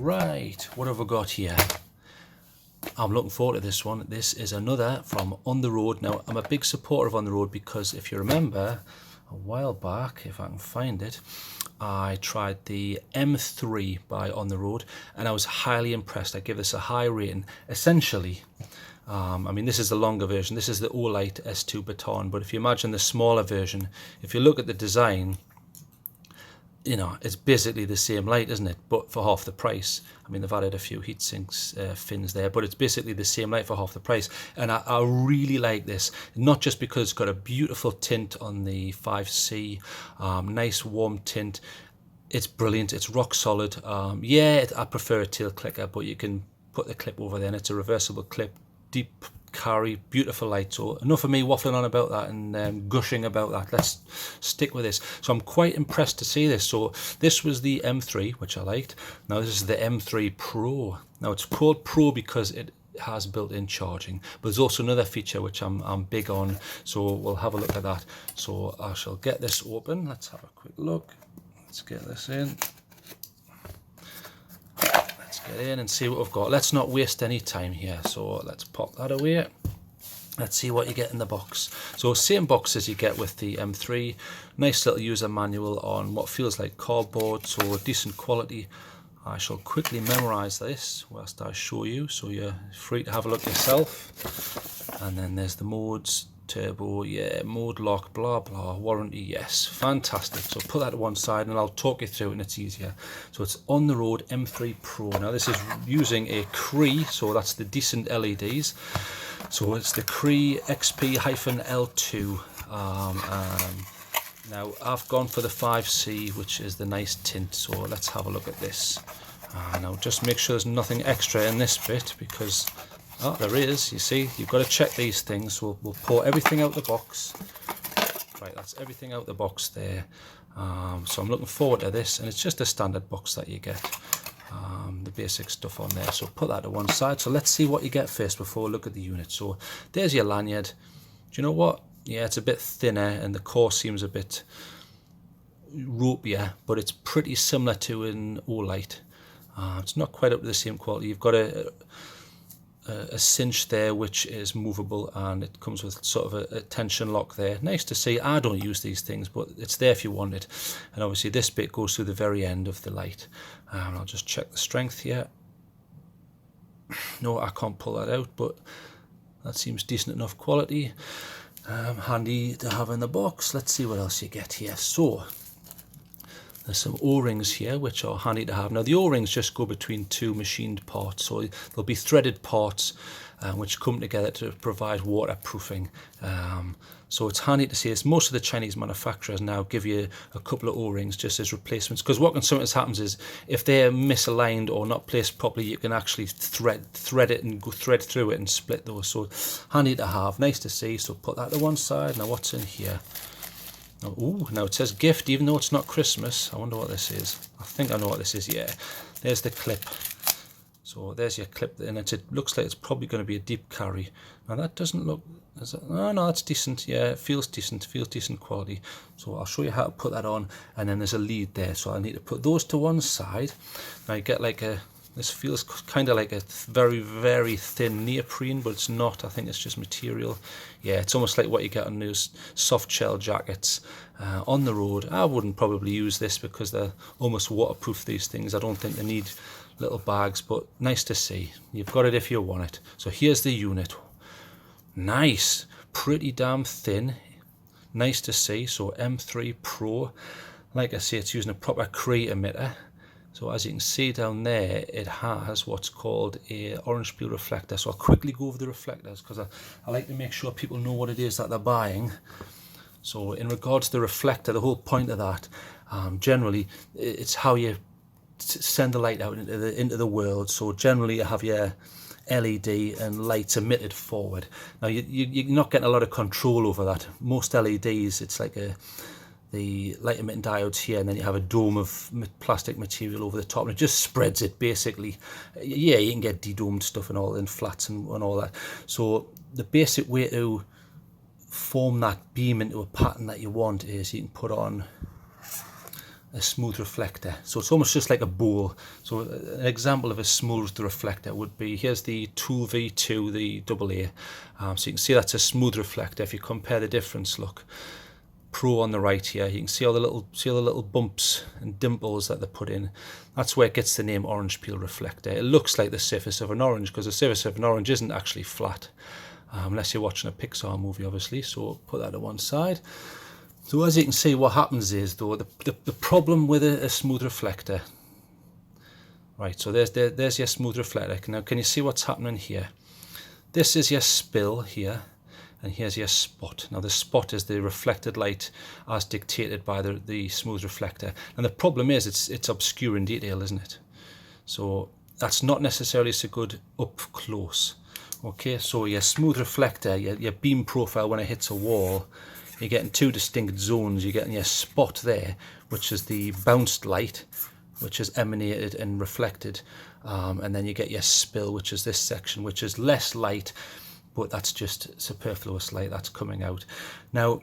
Right, what have we got here? I'm looking forward to this one. This is another from On the Road. Now, I'm a big supporter of On the Road because if you remember, a while back, if I can find it, I tried the M3 by On the Road and I was highly impressed. I give this a high rating. Essentially, I mean, this is the longer version. This is the Olight S2 Baton, but if you imagine the smaller version, if you look at the design, you know, it's basically the same light, isn't it? But for half the price. I mean, they've added a few heat sinks, fins there, but it's basically the same light for half the price. And I really like this, not just because it's got a beautiful tint on the 5C, nice warm tint. It's brilliant. It's rock solid. Yeah, I prefer a tail clicker, but you can put the clip over there, and it's a reversible clip. Deep carry, beautiful light. So enough of me waffling on about that and gushing about that. Let's stick with this. So I'm quite impressed to see this. So this was the M3, which I liked. Now this is the M3 Pro. Now it's called Pro because it has built-in charging, but there's also another feature which I'm big on, so we'll have a look at that. So I shall get this open. Let's have a quick look. Let's get this in. Get in and see what we've got. Let's not waste any time here, so let's pop that away. Let's see what you get in the box. So same box as you get with the M3. Nice little user manual on what feels like cardboard, so decent quality. I shall quickly memorize this whilst I show you, so you're free to have a look yourself. And then there's the modes. Turbo, yeah, mode lock, blah blah, warranty, yes, fantastic. So put that to one side and I'll talk you through it and it's easier. So it's On the Road M3 Pro. Now this is using a Cree, so that's the decent LEDs. So it's the Cree XP-L2. Now I've gone for the 5C, which is the nice tint, so let's have a look at this. Now just make sure there's nothing extra in this bit, because oh, there is. You see, you've got to check these things. So we'll pour everything out the box. Right, that's everything out the box there. So I'm looking forward to this, and it's just a standard box that you get. The basic stuff on there. So put that to one side. So let's see what you get first before we look at the unit. So there's your lanyard. Do you know what? Yeah, it's a bit thinner, and the core seems a bit ropier, but it's pretty similar to an Olight. It's not quite up to the same quality. You've got a cinch there which is movable, and it comes with sort of a tension lock there. Nice to see. I don't use these things, but it's there if you want it. And obviously this bit goes through the very end of the light. I'll just check the strength here. No, I can't pull that out, but that seems decent enough quality. Handy to have in the box. Let's see what else you get here. So there's some O-rings here which are handy to have. Now the O-rings just go between two machined parts, so there'll be threaded parts which come together to provide waterproofing. So it's handy to see this. Most of the Chinese manufacturers now give you a couple of O-rings just as replacements, because what can sometimes happens is if they're misaligned or not placed properly, you can actually thread it and go thread through it and split those. So handy to have, nice to see. So put that to one side. Now what's in here? Oh, now it says gift, even though it's not Christmas. I wonder what this is. I think I know what this is. Yeah, there's the clip. So there's your clip, and it looks like it's probably going to be a deep carry. Now that doesn't look. Oh no, that's decent. Yeah, it feels decent. Feels decent quality. So I'll show you how to put that on, and then there's a lead there. So I need to put those to one side. Now you get like a. This feels kind of like a very, very thin neoprene, but it's not. I think it's just material. Yeah, it's almost like what you get on those soft shell jackets. On the road, I wouldn't probably use this because they're almost waterproof, these things. I don't think they need little bags, but nice to see. You've got it if you want it. So here's the unit. Nice, pretty damn thin. Nice to see. So M3 Pro. Like I say, it's using a proper Cree emitter. So as you can see down there, it has what's called a orange peel reflector. So I'll quickly go over the reflectors because I like to make sure people know what it is that they're buying. So in regards to the reflector, the whole point of that, generally, it's how you send the light out into the world. So generally you have your LED and lights emitted forward. Now you're not getting a lot of control over that. Most LEDs, it's like the light emitting diodes here, and then you have a dome of plastic material over the top, and it just spreads it basically. Yeah, you can get de-domed stuff and all in flats and all that. So the basic way to form that beam into a pattern that you want is you can put on a smooth reflector. So it's almost just like a bowl. So an example of a smooth reflector would be, here's the Tool V2, the AA. So you can see that's a smooth reflector. If you compare the difference, look, Pro on the right here, you can see all the little bumps and dimples that they put in. That's where it gets the name orange peel reflector. It looks like the surface of an orange, because the surface of an orange isn't actually flat, unless you're watching a Pixar movie, obviously. So put that to one side. So as you can see, what happens is, though, the problem with a smooth reflector, right, so there's your smooth reflector. Now can you see what's happening here? This is your spill here, and here's your spot. Now the spot is the reflected light as dictated by the smooth reflector. And the problem is it's obscuring detail, isn't it? So that's not necessarily so good up close. Okay, so your smooth reflector, your beam profile when it hits a wall, you're getting two distinct zones. You're getting your spot there, which is the bounced light, which is emanated and reflected. And then you get your spill, which is this section, which is less light, but that's just superfluous light that's coming out. Now,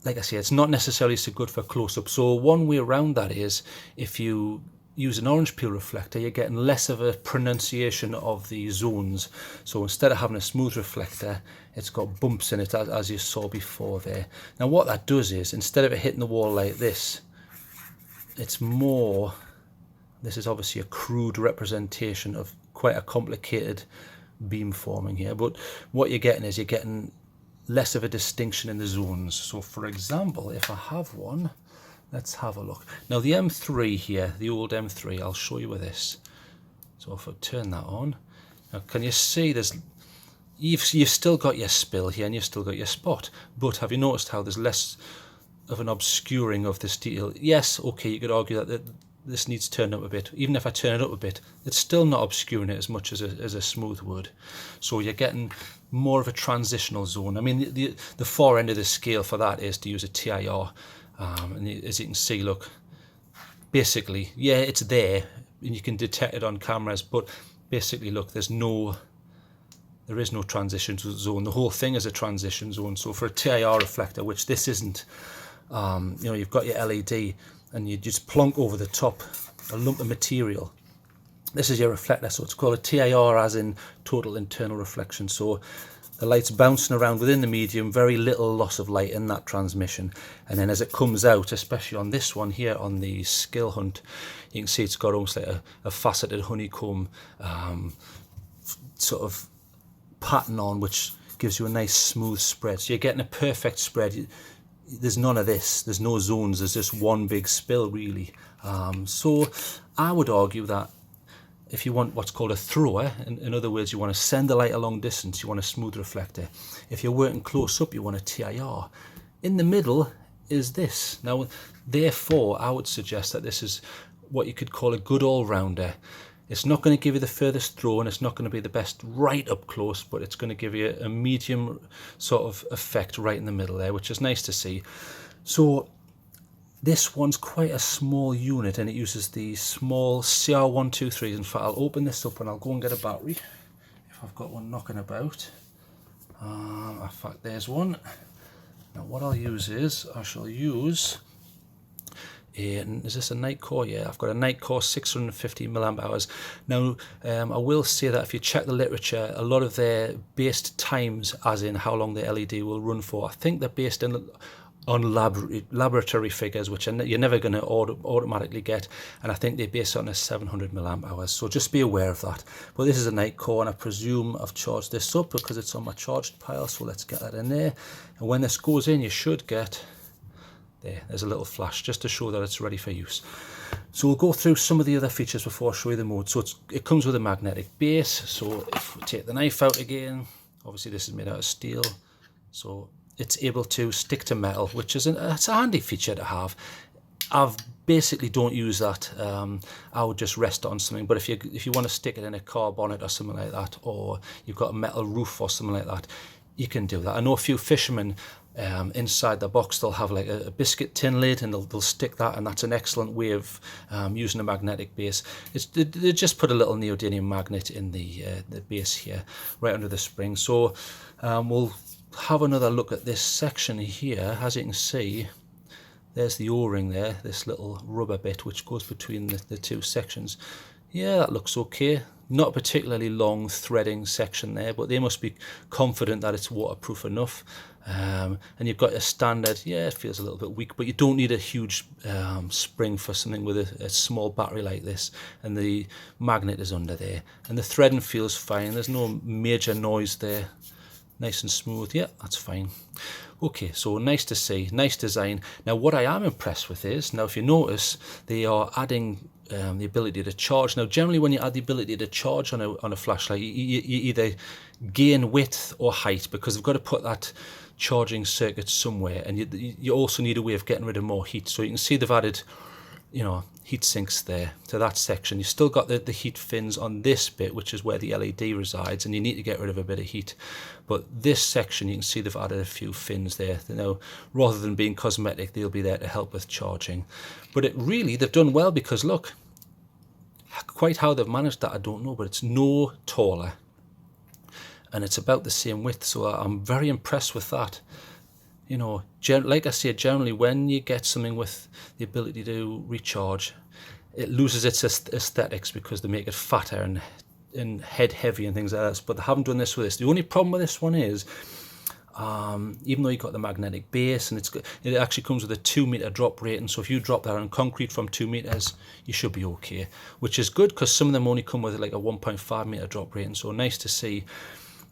like I say, it's not necessarily so good for close-up. So one way around that is, if you use an orange peel reflector, you're getting less of a pronunciation of the zones. So instead of having a smooth reflector, it's got bumps in it, as you saw before there. Now what that does is, instead of it hitting the wall like this, it's more, this is obviously a crude representation of quite a complicated beam forming here, but what you're getting is, you're getting less of a distinction in the zones. So for example, if I have one, let's have a look. Now the M3 here, the old M3, I'll show you with this. So if I turn that on, now can you see you've still got your spill here and you've still got your spot, but have you noticed how there's less of an obscuring of this detail? Yes, okay, you could argue that this needs turned up a bit. Even if I turn it up a bit, it's still not obscuring it as much as a smooth would. So you're getting more of a transitional zone. I mean, the far end of the scale for that is to use a TIR. And as you can see, look, basically, yeah, it's there and you can detect it on cameras, but basically, look, there is no transition zone. The whole thing is a transition zone. So for a TIR reflector, which this isn't, you've got your LED and you just plonk over the top a lump of material. This is your reflector, so it's called a TIR, as in total internal reflection. So the light's bouncing around within the medium, very little loss of light in that transmission. And then as it comes out, especially on this one here, on the Skill Hunt, you can see it's got almost like a faceted honeycomb sort of pattern on, which gives you a nice smooth spread. So you're getting a perfect spread. There's none of this, there's no zones, there's just one big spill really. So I would argue that if you want what's called a thrower, in other words, you want to send the light a long distance, you want a smooth reflector. If you're working close up, you want a TIR. In the middle is this. Now, therefore, I would suggest that this is what you could call a good all-rounder. It's not going to give you the furthest throw, and it's not going to be the best right up close, but it's going to give you a medium sort of effect right in the middle there, which is nice to see. So this one's quite a small unit, and it uses the small CR123s. In fact, I'll open this up and I'll go and get a battery if I've got one knocking about. In fact, there's one. Now what I'll use is, I shall use is this a night core? Yeah, I've got a night core 650 milliamp hours. Now, I will say that if you check the literature, a lot of their based times, as in how long the LED will run for, I think they're based on laboratory figures, which you're never going to automatically get, and I think they're based on a 700 milliamp hours. So just be aware of that. But this is a night core, and I presume I've charged this up because it's on my charged pile. So let's get that in there. And when this goes in, you should get there's a little flash just to show that it's ready for use. So we'll go through some of the other features before I show you the mode. So it comes with a magnetic base. So if we take the knife out again, obviously this is made out of steel, so it's able to stick to metal, which is it's a handy feature to have. I've basically don't use that. I would just rest it on something, but if you want to stick it in a car bonnet or something like that, or you've got a metal roof or something like that, you can do that. I know a few fishermen, inside the box they'll have like a biscuit tin lid, and they'll stick that, and that's an excellent way of using a magnetic base. They just put a little neodymium magnet in the base here, right under the spring. So we'll have another look at this section here. As you can see, There's the O-ring there, this little rubber bit which goes between the two sections. Yeah, that looks okay. Not a particularly long threading section there, but they must be confident that it's waterproof enough. And you've got a standard, yeah, it feels a little bit weak, but you don't need a huge spring for something with a small battery like this. And the magnet is under there. And the threading feels fine. There's no major noise there. Nice and smooth. Yeah, that's fine. Okay, so nice to see, nice design. Now what I am impressed with is, now if you notice, they are adding the ability to charge. Now generally when you add the ability to charge on a flashlight, you either gain width or height, because they've got to put that charging circuit somewhere, and you also need a way of getting rid of more heat. So you can see they've added, you know, heat sinks there to that section. You've still got the heat fins on this bit, which is where the LED resides, and you need to get rid of a bit of heat. But this section, you can see they've added a few fins there. You know, rather than being cosmetic, they'll be there to help with charging. But they've done well, because look, quite how they've managed that I don't know, but it's no taller, and it's about the same width. So I'm very impressed with that. You know, like I said, generally when you get something with the ability to recharge, it loses its aesthetics because they make it fatter and head heavy and things like that. But they haven't done this with this. The only problem with this one is, even though you've got the magnetic base, and it actually comes with a 2 meter drop rating. So if you drop that on concrete from 2 meters, you should be okay, which is good, because some of them only come with like a 1.5 meter drop rating. So nice to see.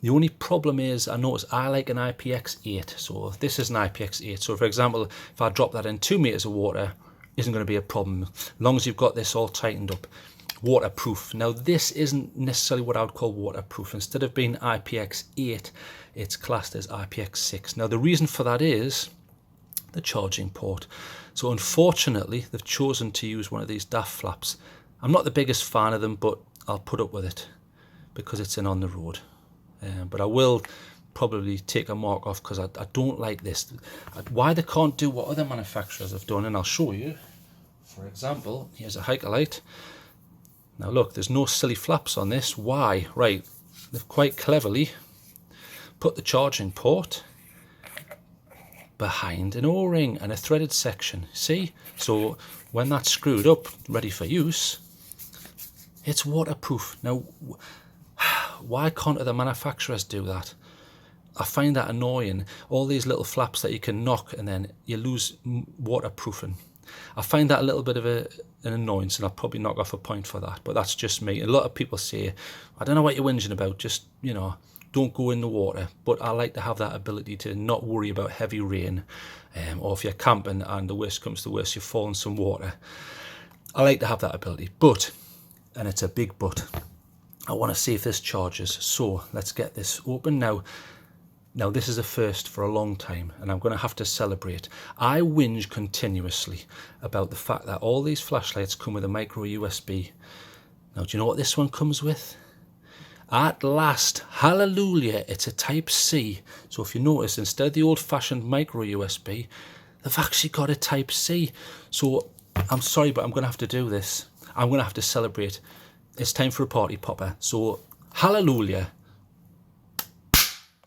The only problem is, I notice I like an IPX8, so this is an IPX8. So for example, if I drop that in 2 meters of water, isn't going to be a problem, as long as you've got this all tightened up. Waterproof. Now this isn't necessarily what I would call waterproof. Instead of being IPX8, it's classed as IPX6. Now the reason for that is the charging port. So unfortunately, they've chosen to use one of these daft flaps. I'm not the biggest fan of them, but I'll put up with it because it's on the road. But I will probably take a mark off, because I don't like this. Why they can't do what other manufacturers have done, and I'll show you. For example, here's a hiker light. Now look, there's no silly flaps on this. Why? Right, they've quite cleverly put the charging port behind an O-ring and a threaded section. See? So when that's screwed up, ready for use, it's waterproof. Now, why can't other manufacturers do that? I find that annoying. All these little flaps that you can knock and then you lose waterproofing. I find that a little bit of an annoyance, and I'll probably knock off a point for that. But that's just me. A lot of people say, I don't know what you're whinging about, just, you know, don't go in the water. But I like to have that ability to not worry about heavy rain, or if you're camping and the worst comes to worst, you fall in some water. I like to have that ability. But, and it's a big but, I want to see if this charges. So let's get this open now. Now this is a first for a long time, and I'm going to have to celebrate. I whinge continuously about the fact that all these flashlights come with a micro USB. Now do you know what this one comes with? At last, hallelujah, it's a Type C. So if you notice, instead of the old-fashioned micro USB, they've actually got a Type C. So I'm sorry, but I'm going to have to do this. I'm going to have to celebrate. It's time for a party popper. So, hallelujah.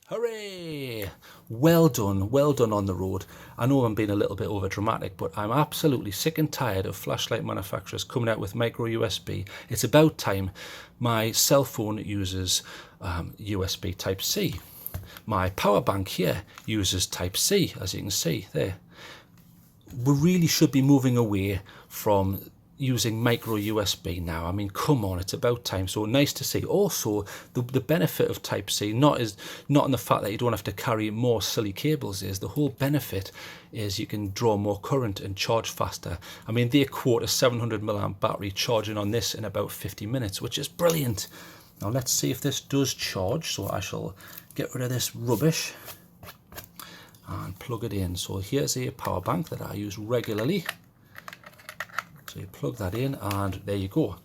Hooray! Well done on the road. I know I'm being a little bit over dramatic, but I'm absolutely sick and tired of flashlight manufacturers coming out with micro USB. It's about time. My cell phone uses USB Type C. My power bank here uses Type C, as you can see there. We really should be moving away from using micro USB now. I mean, come on, it's about time. So nice to see. Also, the benefit of Type C, not in the fact that you don't have to carry more silly cables, is the whole benefit is you can draw more current and charge faster. I mean, they quote a 700 milliamp battery charging on this in about 50 minutes, which is brilliant. Now let's see if this does charge. So I shall get rid of this rubbish and plug it in. So here's a power bank that I use regularly. So you plug that in, and there you go.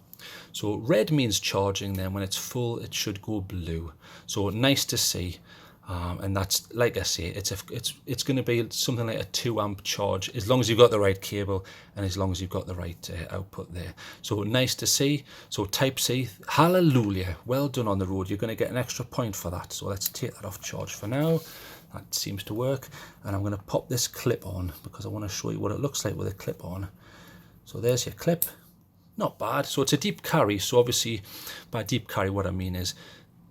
So red means charging, then when it's full it should go blue. So nice to see. And that's, like I say, it's going to be something like a 2 amp charge, as long as you've got the right cable and as long as you've got the right output there. So nice to see. So Type C, hallelujah, well done on the road. You're going to get an extra point for that. So let's take that off charge for now. That seems to work. And I'm going to pop this clip on because I want to show you what it looks like with a clip on. So there's your clip. Not bad. So it's a deep carry. So obviously by deep carry what I mean is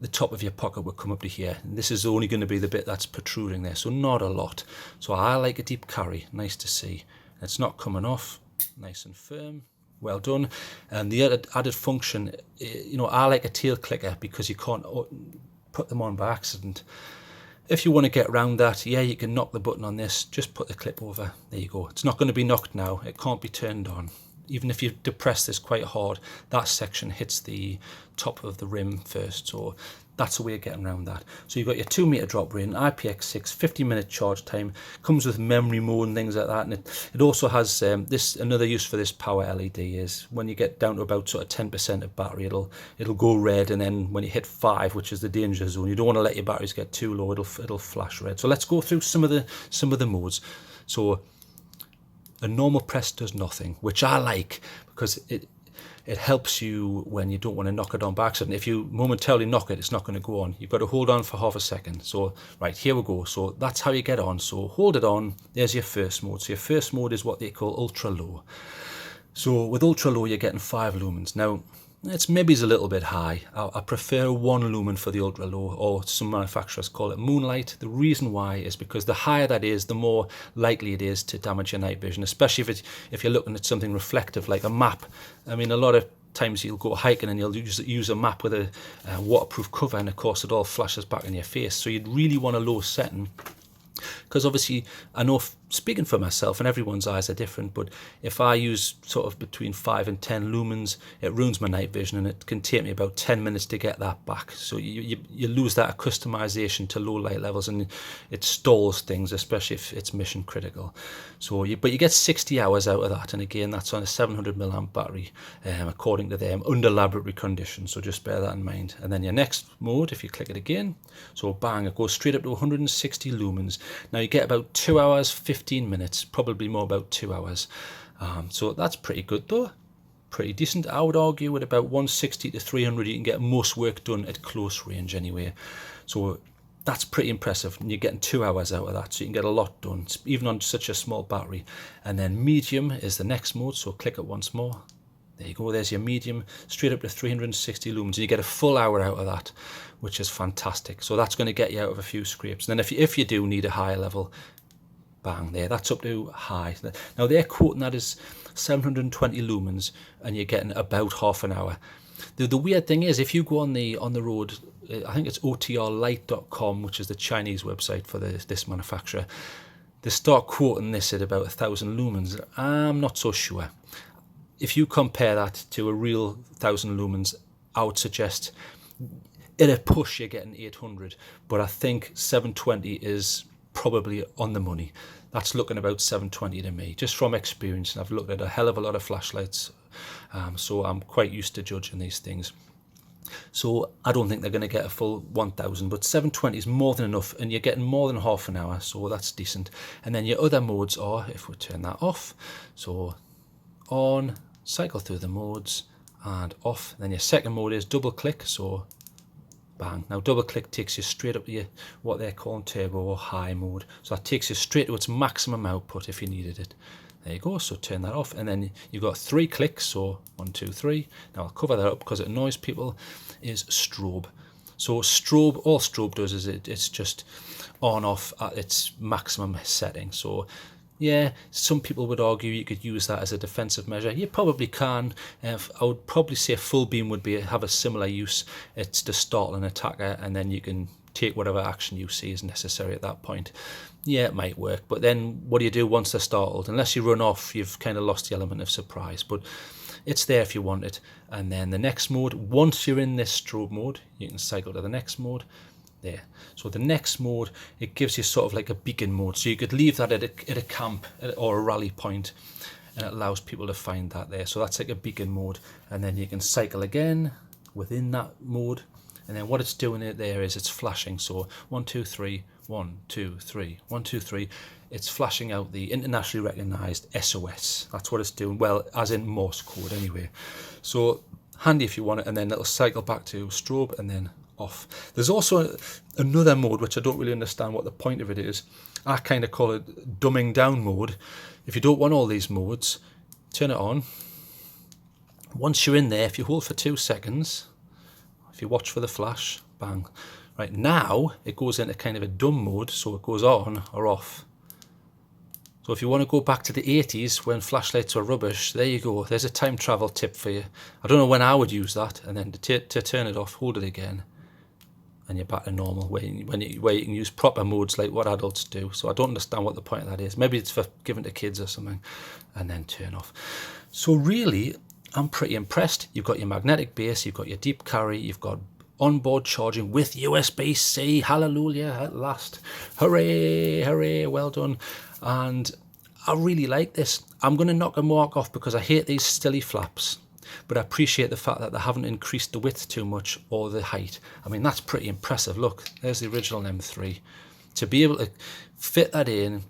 the top of your pocket will come up to here. And this is only going to be the bit that's protruding there. So not a lot. So I like a deep carry. Nice to see. It's not coming off. Nice and firm. Well done. And the added function, you know, I like a tail clicker because you can't put them on by accident. If you want to get around that, yeah, you can knock the button on this. Just put the clip over. There you go. It's not going to be knocked now. It can't be turned on. Even if you depress this quite hard, that section hits the top of the rim first. So that's a way of getting around that. So you've got your 2 meter drop ring, IPX6, 50-minute charge time, comes with memory mode and things like that. And it also has this. Another use for this power LED is when you get down to about sort of 10% of battery, it'll go red, and then when you hit 5, which is the danger zone, you don't want to let your batteries get too low. It'll flash red. So let's go through some of the modes. So a normal press does nothing, which I like because it helps you when you don't want to knock it on by accident. If you momentarily knock it, it's not going to go on. You've got to hold on for half a second. So right, here we go. So that's how you get on. So hold it on. There's your first mode. So your first mode is what they call ultra low. So with ultra low, you're getting 5 lumens. Now, it's maybe a little bit high. I prefer 1 lumen for the ultra low, or some manufacturers call it moonlight. The reason why is because the higher that is, the more likely it is to damage your night vision, especially if you're looking at something reflective like a map. I mean, a lot of times you'll go hiking and you'll use a map with a waterproof cover, and of course it all flashes back in your face. So you'd really want a low setting. Because obviously, I know, speaking for myself, and everyone's eyes are different, but if I use sort of between 5 and 10 lumens, it ruins my night vision, and it can take me about 10 minutes to get that back. So you lose that customization to low light levels, and it stalls things, especially if it's mission critical. So, but you get 60 hours out of that, and again, that's on a 700 milliamp battery, according to them, under laboratory conditions. So just bear that in mind. And then your next mode, if you click it again, so bang, it goes straight up to 160 lumens. Now you get about 2 hours, 15 minutes, probably more about 2 hours. So that's pretty good though, pretty decent. I would argue with about 160 to 300 you can get most work done at close range anyway. So that's pretty impressive, and you're getting 2 hours out of that, so you can get a lot done, even on such a small battery. And then medium is the next mode, so click it once more. There you go, there's your medium, straight up to 360 lumens, and you get a full hour out of that, which is fantastic. So that's going to get you out of a few scrapes. And then if you do need a higher level, bang, there, that's up to high. Now they're quoting that as 720 lumens, and you're getting about half an hour. The weird thing is, if you go on the road, I think it's otrlight.com, which is the Chinese website for this manufacturer, they start quoting this at about 1,000 lumens. I'm not so sure. If you compare that to a real 1,000 lumens, I would suggest at a push you're getting 800, but I think 720 is probably on the money. That's looking about 720 to me, just from experience. I've looked at a hell of a lot of flashlights, so I'm quite used to judging these things. So I don't think they're going to get a full 1,000, but 720 is more than enough, and you're getting more than half an hour, so that's decent. And then your other modes are, if we turn that off, so on, cycle through the modes, and off. Then your second mode is double click, so bang. Now double click takes you straight up to your, what they're calling turbo or high mode. So that takes you straight to its maximum output if you needed it. There you go, so turn that off, and then you've got 3 clicks, so 1, 2, 3. Now I'll cover that up because it annoys people, is strobe. So strobe, all strobe does is it's just on off at its maximum setting. So yeah, some people would argue you could use that as a defensive measure. You probably can. I would probably say full beam would have a similar use. It's to startle an attacker, and then you can take whatever action you see is necessary at that point. Yeah, it might work, but then what do you do once they're startled? Unless you run off, you've kind of lost the element of surprise, but it's there if you want it. And then the next mode, once you're in this strobe mode, you can cycle to the next mode. There. So the next mode, it gives you sort of like a beacon mode. So you could leave that at a camp or a rally point, and it allows people to find that there. So that's like a beacon mode. And then you can cycle again within that mode. And then what it's doing there is it's flashing. So 1, 2, 3, 1, 2, 3, 1, 2, 3. It's flashing out the internationally recognized SOS. That's what it's doing. Well, as in Morse code anyway. So handy if you want it. And then it'll cycle back to strobe and then off. There's also another mode which I don't really understand what the point of it is. I kind of call it dumbing down mode. If you don't want all these modes, turn it on. Once you're in there, if you hold for 2 seconds, if you watch for the flash, bang. Right, now it goes into kind of a dumb mode, so it goes on or off. So if you want to go back to the 80s when flashlights were rubbish, there you go. There's a time travel tip for you. I don't know when I would use that, and then to turn it off, hold it again, and you're back to normal, where you can use proper modes like what adults do. So I don't understand what the point of that is. Maybe it's for giving to kids or something, and then turn off. So really, I'm pretty impressed. You've got your magnetic base, you've got your deep carry, you've got onboard charging with USB-C. Hallelujah, at last. Hooray, hooray, well done. And I really like this. I'm going to knock a mark off because I hate these stilly flaps, but I appreciate the fact that they haven't increased the width too much or the height. I mean, that's pretty impressive. Look, there's the original M3. To be able to fit that in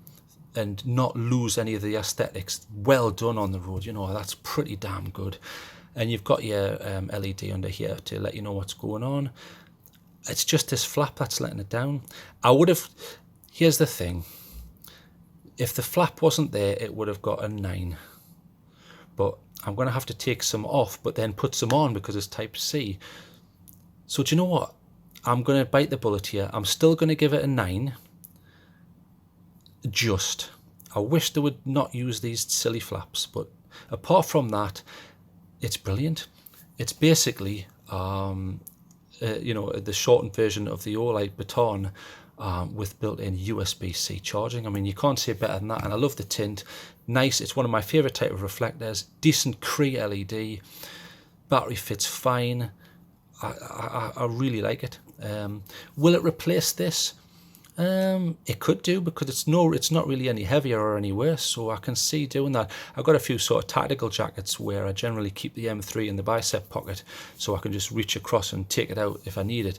and not lose any of the aesthetics, well done on the road. You know, that's pretty damn good. And you've got your LED under here to let you know what's going on. It's just this flap that's letting it down. Here's the thing. If the flap wasn't there, it would have got a 9. But I'm going to have to take some off, but then put some on because it's type C. So do you know what? I'm going to bite the bullet here. I'm still going to give it a 9. I wish they would not use these silly flaps, but apart from that, it's brilliant. It's basically, the shortened version of the Olight baton with built-in USB-C charging. I mean, you can't say better than that. And I love the tint. Nice. It's one of my favourite type of reflectors. Decent Cree LED. Battery fits fine. I really like it. Will it replace this? It could do, because it's not really any heavier or any worse, so I can see doing that. I've got a few sort of tactical jackets where I generally keep the M3 in the bicep pocket so I can just reach across and take it out if I need it,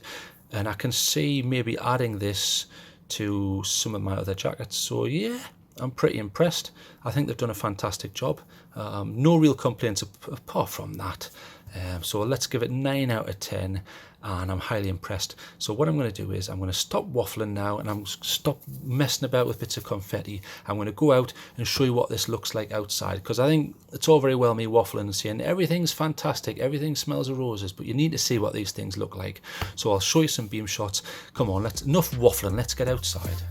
and I can see maybe adding this to some of my other jackets. So yeah, I'm pretty impressed. I think they've done a fantastic job. No real complaints apart from that. So let's give it 9 out of 10, and I'm highly impressed. So what I'm going to do is I'm going to stop waffling now, and I'm stop messing about with bits of confetti. I'm going to go out and show you what this looks like outside, because I think it's all very well me waffling and saying everything's fantastic, everything smells of roses, but you need to see what these things look like. So I'll show you some beam shots. Come on, enough waffling, let's get outside.